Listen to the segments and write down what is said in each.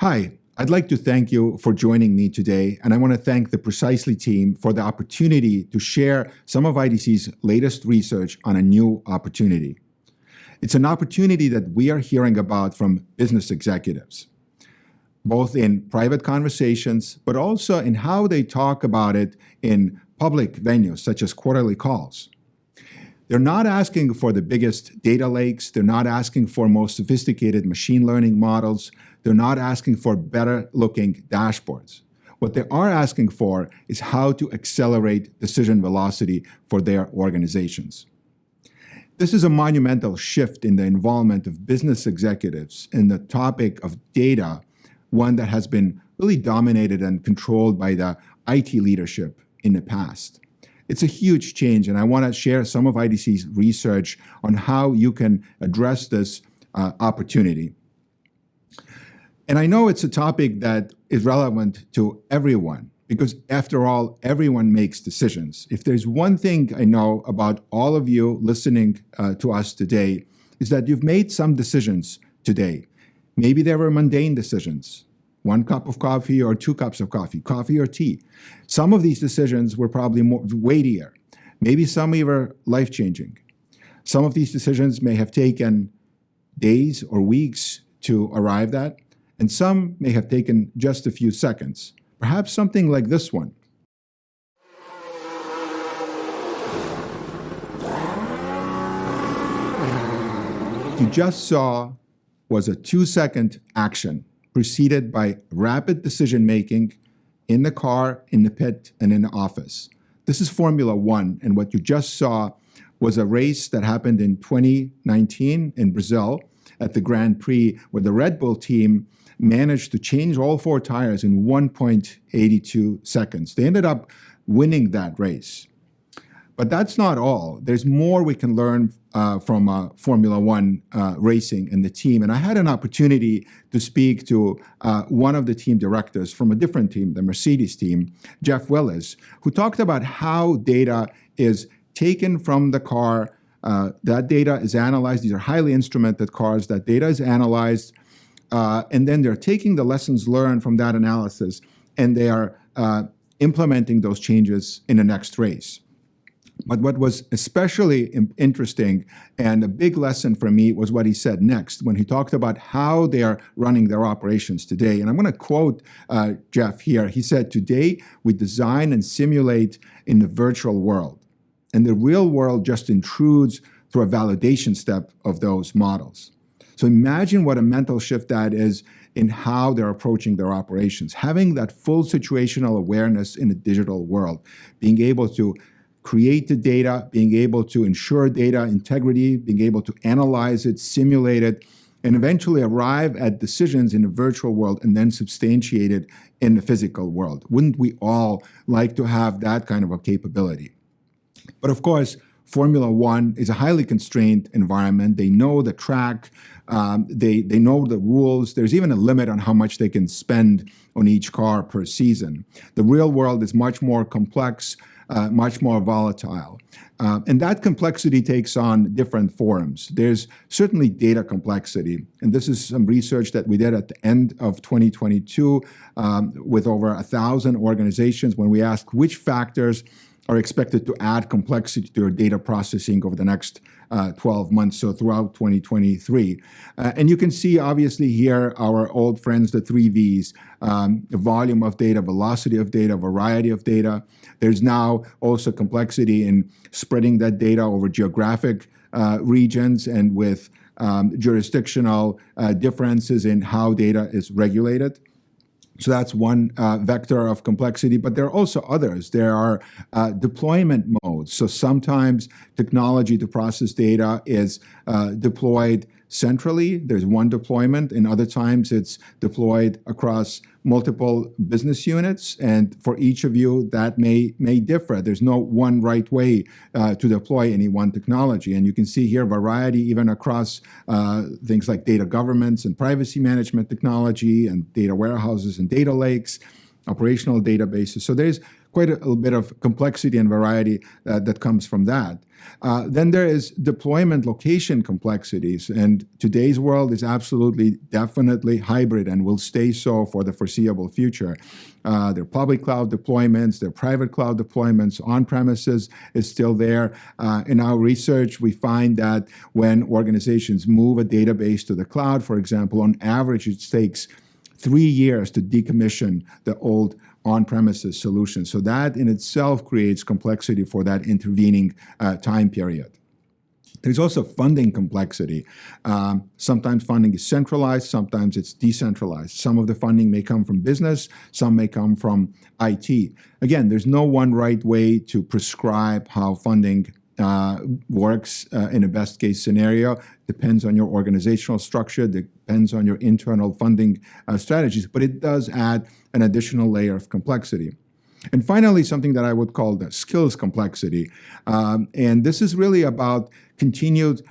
Hi, I'd like to thank you for joining me today, and I want to thank the Precisely team for the opportunity to share some of IDC's latest research on a new opportunity. It's an opportunity that we are hearing about from business executives, both in private conversations, but also in how they talk about it in public venues, such as quarterly calls. They're not asking for the biggest data lakes. They're not asking for most sophisticated machine learning models. They're not asking for better looking dashboards. What they are asking for is how to accelerate decision velocity for their organizations. This is a monumental shift in the involvement of business executives in the topic of data, one that has been really dominated and controlled by the IT leadership in the past. It's a huge change, and I want to share some of IDC's research on how you can address this opportunity. And I know it's a topic that is relevant to everyone, because after all, everyone makes decisions. If there's one thing I know about all of you listening to us today, is that you've made some decisions today. Maybe they were mundane decisions. 1 cup of coffee or 2 cups of coffee, coffee or tea. Some of these decisions were probably more weightier. Maybe some were life-changing. Some of these decisions may have taken days or weeks to arrive at, and some may have taken just a few seconds. Perhaps something like this one. What you just saw was a 2-second action preceded by rapid decision-making in the car, in the pit, and in the office. This is Formula One, and what you just saw was a race that happened in 2019 in Brazil at the Grand Prix, where the Red Bull team managed to change all 4 tires in 1.82 seconds. They ended up winning that race. But that's not all. There's more we can learn from Formula One racing and the team. And I had an opportunity to speak to one of the team directors from a different team, the Mercedes team, Jeff Willis, who talked about how data is taken from the car. That data is analyzed. These are highly instrumented cars. That data is analyzed. And then they're taking the lessons learned from that analysis, and they are implementing those changes in the next race. But what was especially interesting and a big lesson for me was what he said next when he talked about how they are running their operations today. And I'm going to quote Jeff here. He said, "Today, we design and simulate in the virtual world, and the real world just intrudes through a validation step of those models." So imagine what a mental shift that is in how they're approaching their operations. Having that full situational awareness in a digital world, being able to create the data, being able to ensure data integrity, being able to analyze it, simulate it, and eventually arrive at decisions in the virtual world and then substantiate it in the physical world. Wouldn't we all like to have that kind of a capability? But of course, Formula One is a highly constrained environment. They know the track, they know the rules. There's even a limit on how much they can spend on each car per season. The real world is much more complex, much more volatile. And that complexity takes on different forms. There's certainly data complexity. And this is some research that we did at the end of 2022 with over 1,000 organizations when we asked which factors are expected to add complexity to your data processing over the next 12 months, so throughout 2023. And you can see, obviously, here our old friends, the 3 Vs, the volume of data, velocity of data, variety of data. There's now also complexity in spreading that data over geographic regions and with jurisdictional differences in how data is regulated. So that's one vector of complexity, but there are also others. There are deployment modes. So sometimes technology to process data is deployed centrally. There's one deployment, and other times it's deployed across multiple business units. And for each of you, that may differ. There's no one right way to deploy any one technology. And you can see here variety even across things like data governance and privacy management technology and data warehouses and data lakes, operational databases. So there's quite a little bit of complexity and variety that comes from that. Then there is deployment location complexities, and today's world is absolutely, definitely hybrid and will stay so for the foreseeable future. There are public cloud deployments, there are private cloud deployments, on-premises is still there. In our research, we find that when organizations move a database to the cloud, for example, on average, it takes 3 years to decommission the old on-premises solution. So that in itself creates complexity for that intervening time period. There's also funding complexity. Sometimes funding is centralized, sometimes it's decentralized. Some of the funding may come from business, some may come from IT. Again, there's no one right way to prescribe how funding works in a best case scenario. Depends on your organizational structure, depends on your internal funding strategies, but it does add an additional layer of complexity. And finally, something that I would call the skills complexity. And this is really about continued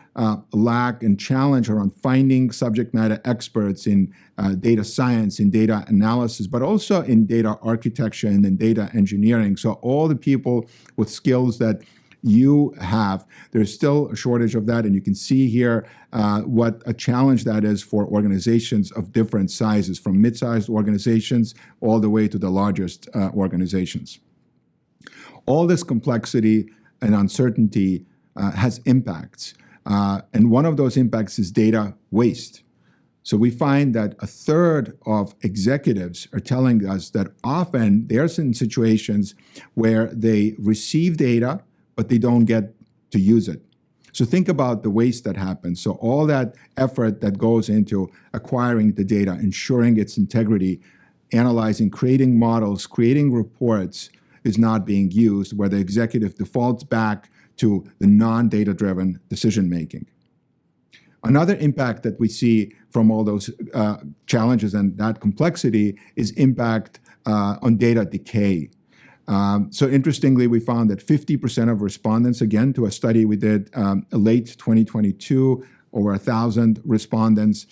lack and challenge around finding subject matter experts in data science, in data analysis, but also in data architecture and in data engineering. So all the people with skills that you have, there's still a shortage of that, and you can see here what a challenge that is for organizations of different sizes, from mid-sized organizations all the way to the largest organizations. All this complexity and uncertainty has impacts, and one of those impacts is data waste. So we find that a third of executives are telling us that often there's in situations where they receive data, but they don't get to use it. So think about the waste that happens. So all that effort that goes into acquiring the data, ensuring its integrity, analyzing, creating models, creating reports is not being used, where the executive defaults back to the non-data-driven decision-making. Another impact that we see from all those challenges and that complexity is impact on data decay. So interestingly, we found that 50% of respondents, again, to a study we did late 2022, over 1,000 respondents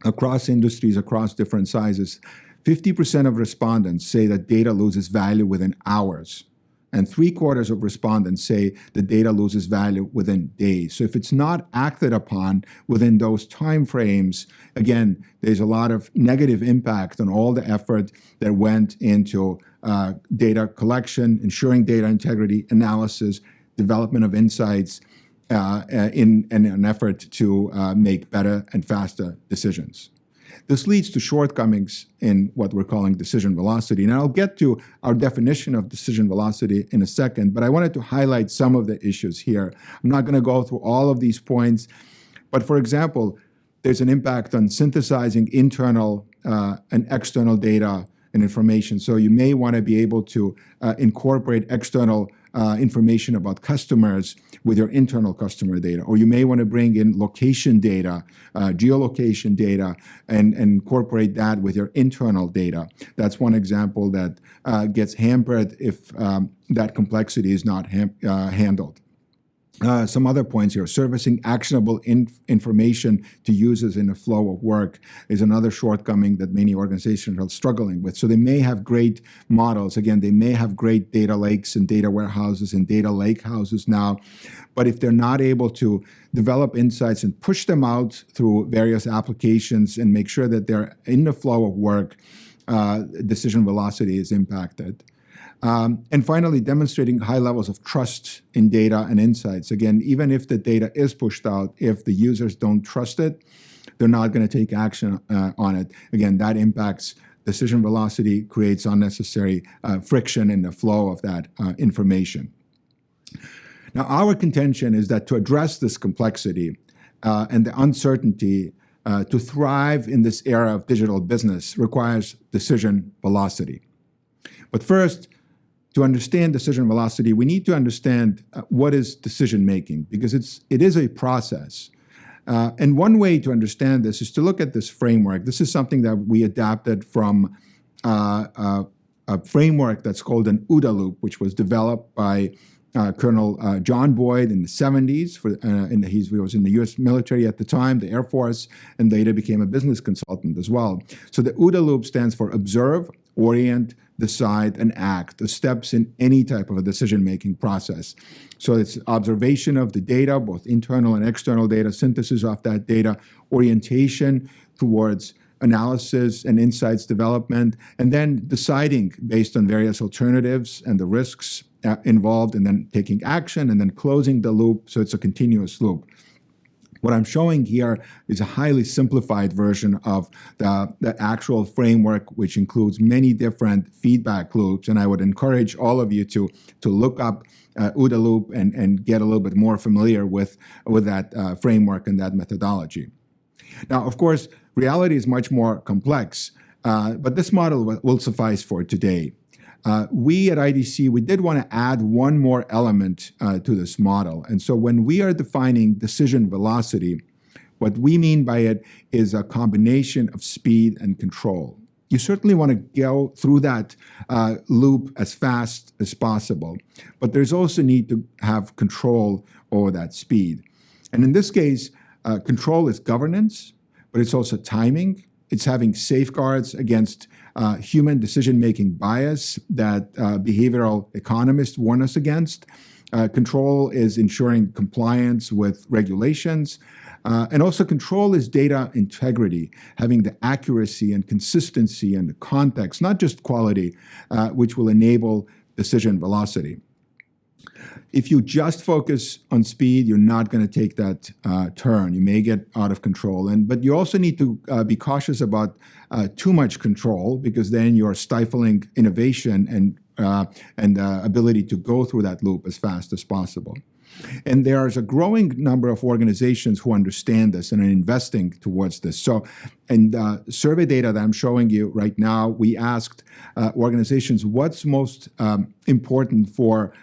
across industries, across different sizes, 50% of respondents say that data loses value within hours. And 3/4 of respondents say the data loses value within days. So if it's not acted upon within those time frames, again, there's a lot of negative impact on all the effort that went into data collection, ensuring data integrity, analysis, development of insights in an effort to make better and faster decisions. This leads to shortcomings in what we're calling decision velocity. And I'll get to our definition of decision velocity in a second, but I wanted to highlight some of the issues here. I'm not going to go through all of these points, but for example, there's an impact on synthesizing internal and external data and information. So you may want to be able to incorporate external information about customers with your internal customer data, or you may want to bring in location data, geolocation data, and incorporate that with your internal data. That's one example that gets hampered if that complexity is not handled. Some other points here. Servicing actionable information to users in the flow of work is another shortcoming that many organizations are struggling with. So they may have great models. Again, they may have great data lakes and data warehouses and data lake houses now. But if they're not able to develop insights and push them out through various applications and make sure that they're in the flow of work, decision velocity is impacted. And finally, demonstrating high levels of trust in data and insights. Again, even if the data is pushed out, if the users don't trust it, they're not going to take action on it. Again, that impacts decision velocity, creates unnecessary friction in the flow of that information. Now, our contention is that to address this complexity and the uncertainty, to thrive in this era of digital business requires decision velocity. But first, to understand decision velocity, we need to understand what is decision making, because it is a process. And one way to understand this is to look at this framework. This is something that we adapted from a framework that's called an OODA loop, which was developed by Colonel John Boyd in the 70s. He was in the U.S. military at the time, the Air Force, and later became a business consultant as well. So the OODA loop stands for observe, orient, decide, and act, the steps in any type of a decision-making process. So it's observation of the data, both internal and external data, synthesis of that data, orientation towards analysis and insights development, and then deciding based on various alternatives and the risks involved, and then taking action, and then closing the loop, so it's a continuous loop. What I'm showing here is a highly simplified version of the actual framework, which includes many different feedback loops, and I would encourage all of you to look up OODA loop and get a little bit more familiar with that framework and that methodology. Now, of course, reality is much more complex, but this model will suffice for today. We at IDC, we did want to add one more element to this model. And so when we are defining decision velocity, what we mean by it is a combination of speed and control. You certainly want to go through that loop as fast as possible, but there's also need to have control over that speed. And in this case, control is governance, but it's also timing. It's having safeguards against human decision-making bias that behavioral economists warn us against. Control is ensuring compliance with regulations. And also control is data integrity, having the accuracy and consistency and the context, not just quality, which will enable decision velocity. If you just focus on speed, you're not going to take that turn. You may get out of control. But you also need to be cautious about too much control, because then you're stifling innovation and ability to go through that loop as fast as possible. And there's a growing number of organizations who understand this and are investing towards this. So in the survey data that I'm showing you right now, we asked organizations what's most important for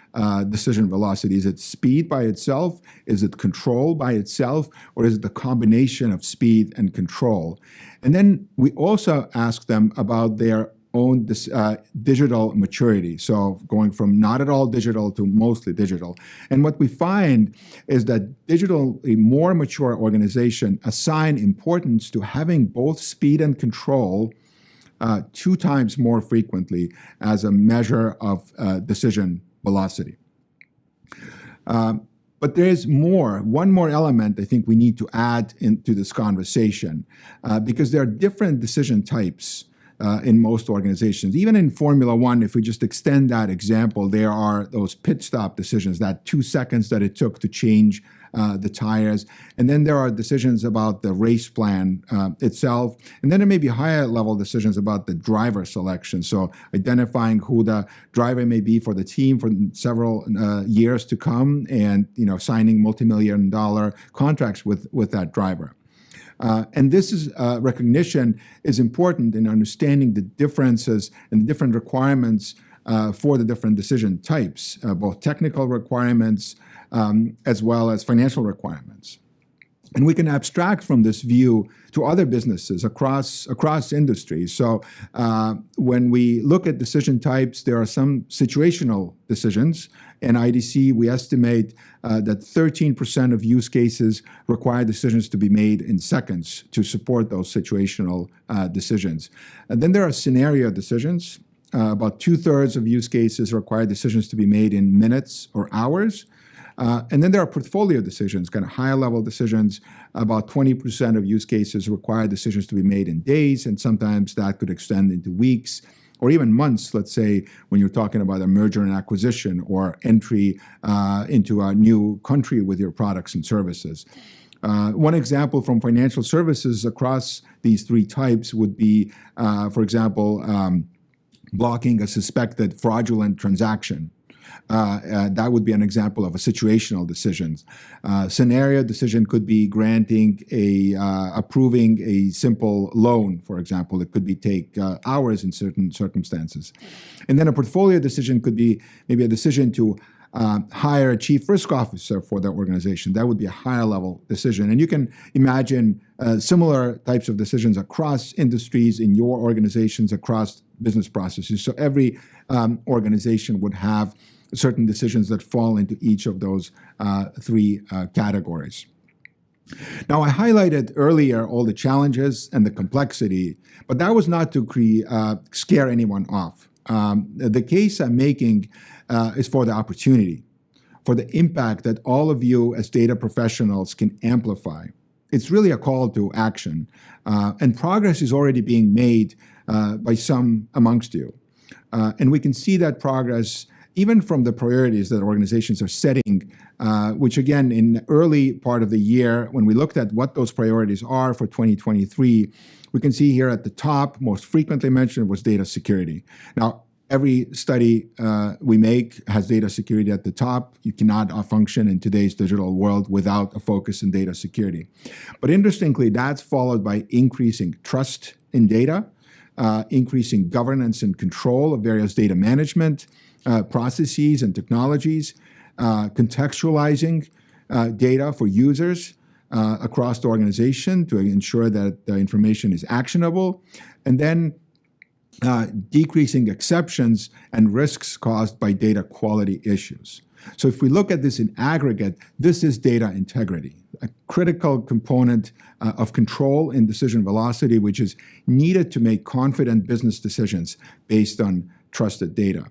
decision velocity. Is it speed by itself? Is it control by itself? Or is it the combination of speed and control? And then we also asked them about their own digital maturity, so going from not at all digital to mostly digital. And what we find is that a more mature organization assign importance to having both speed and control 2 times more frequently as a measure of decision velocity. But there's one more element I think we need to add into this conversation, because there are different decision types in most organizations. Even in Formula One, if we just extend that example, there are those pit stop decisions, that 2 seconds that it took to change the tires. And then there are decisions about the race plan itself. And then there may be higher level decisions about the driver selection. So identifying who the driver may be for the team for several years to come, and signing multi-million-dollar contracts with that driver. And this recognition is important in understanding the differences and the different requirements for the different decision types, both technical requirements as well as financial requirements. And we can abstract from this view to other businesses across industries. So when we look at decision types, there are some situational decisions. In IDC, we estimate that 13% of use cases require decisions to be made in seconds to support those situational decisions. And then there are scenario decisions. About 2/3 of use cases require decisions to be made in minutes or hours. And then there are portfolio decisions, kind of higher level decisions. About 20% of use cases require decisions to be made in days, and sometimes that could extend into weeks or even months, let's say, when you're talking about a merger and acquisition or entry into a new country with your products and services. One example from financial services across these 3 types would be, for example, blocking a suspected fraudulent transaction. That would be an example of a situational decision. Scenario decision could be approving a simple loan, for example. It could take hours in certain circumstances. And then a portfolio decision could be maybe a decision to hire a chief risk officer for the organization. That would be a higher level decision. And you can imagine similar types of decisions across industries in your organizations, across business processes. So every organization would have certain decisions that fall into each of those 3 categories. Now, I highlighted earlier all the challenges and the complexity, but that was not to scare anyone off. The case I'm making is for the opportunity, for the impact that all of you as data professionals can amplify. It's really a call to action, and progress is already being made by some amongst you. And we can see that progress even from the priorities that organizations are setting, which again, in the early part of the year, when we looked at what those priorities are for 2023, we can see here at the top, most frequently mentioned was data security. Now, every study we make has data security at the top. You cannot function in today's digital world without a focus in data security. But interestingly, that's followed by increasing trust in data, increasing governance and control of various data management processes and technologies, contextualizing data for users across the organization to ensure that the information is actionable, and then decreasing exceptions and risks caused by data quality issues. So if we look at this in aggregate, this is data integrity, a critical component of control in decision velocity, which is needed to make confident business decisions based on trusted data.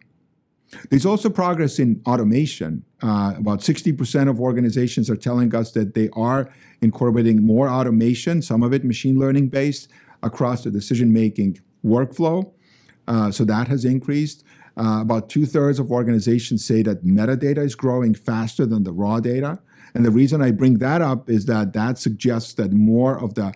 There's also progress in automation. About 60% of organizations are telling us that they are incorporating more automation, some of it machine learning based, across the decision-making workflow. So that has increased. About 2/3 of organizations say that metadata is growing faster than the raw data. And the reason I bring that up is that that suggests that more of the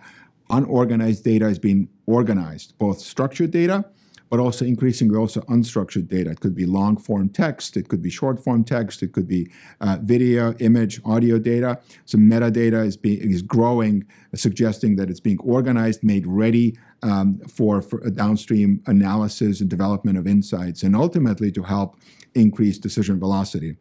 unorganized data is being organized, both structured data, but also increasingly also unstructured data. It could be long-form text, it could be short-form text, it could be video, image, audio data. So metadata is growing, suggesting that it's being organized, made ready for a downstream analysis and development of insights, and ultimately to help increase decision velocity.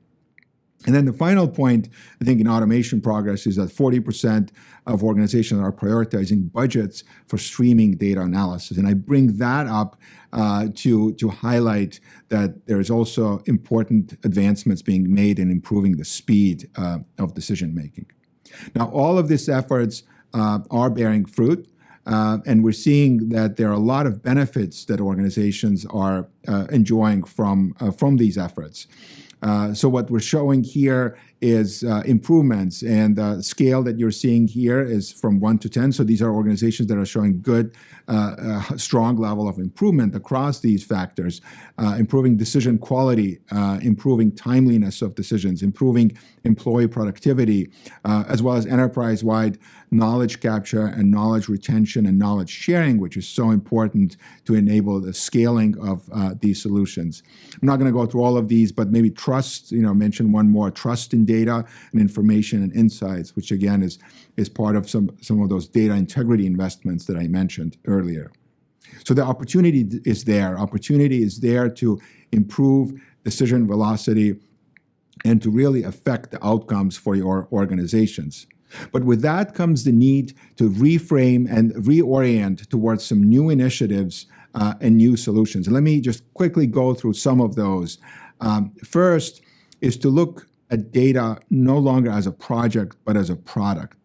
And then the final point, I think, in automation progress is that 40% of organizations are prioritizing budgets for streaming data analysis. And I bring that up to highlight that there is also important advancements being made in improving the speed of decision making. Now, all of these efforts are bearing fruit. And we're seeing that there are a lot of benefits that organizations are enjoying from these efforts. So what we're showing here is improvements, and the scale that you're seeing here is from 1 to 10. So these are organizations that are showing good, strong level of improvement across these factors, improving decision quality, improving timeliness of decisions, improving employee productivity, as well as enterprise-wide knowledge capture and knowledge retention and knowledge sharing, which is so important to enable the scaling of these solutions. I'm not going to go through all of these, but maybe trust, mention one more, trust in data and information and insights, which again is part of some of those data integrity investments that I mentioned earlier. So the opportunity is there. Opportunity is there to improve decision velocity and to really affect the outcomes for your organizations. But with that comes the need to reframe and reorient towards some new initiatives and new solutions. And let me just quickly go through some of those. First is to look at data no longer as a project, but as a product,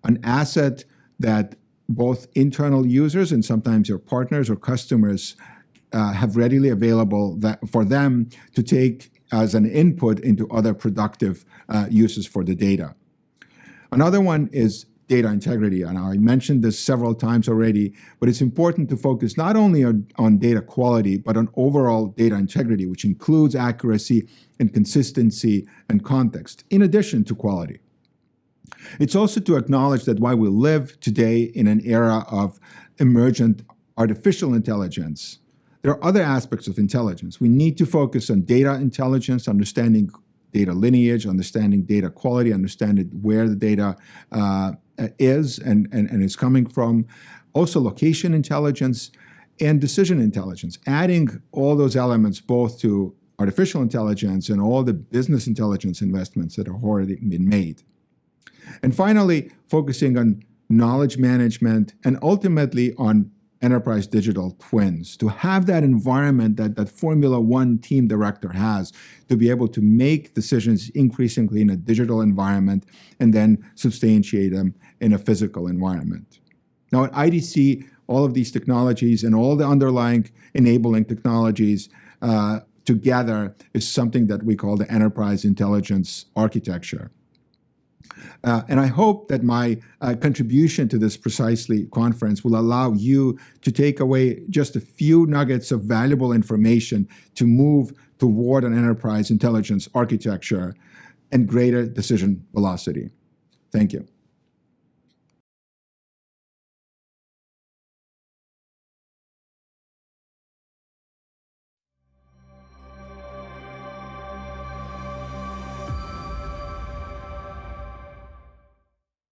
an asset that both internal users and sometimes your partners or customers have readily available for them to take as an input into other productive uses for the data. Another one is data integrity. And I mentioned this several times already, but it's important to focus not only on data quality, but on overall data integrity, which includes accuracy and consistency and context, in addition to quality. It's also to acknowledge that while we live today in an era of emergent artificial intelligence, there are other aspects of intelligence. We need to focus on data intelligence, understanding data lineage, understanding data quality, understanding where the data is and is coming from. Also location intelligence and decision intelligence, adding all those elements both to artificial intelligence and all the business intelligence investments that have already been made. And finally, focusing on knowledge management and ultimately on enterprise digital twins, to have that environment that Formula One team director has, to be able to make decisions increasingly in a digital environment and then substantiate them in a physical environment. Now at IDC, all of these technologies and all the underlying enabling technologies together is something that we call the enterprise intelligence architecture. And I hope that my contribution to this precisely conference will allow you to take away just a few nuggets of valuable information to move toward an enterprise intelligence architecture and greater decision velocity. Thank you.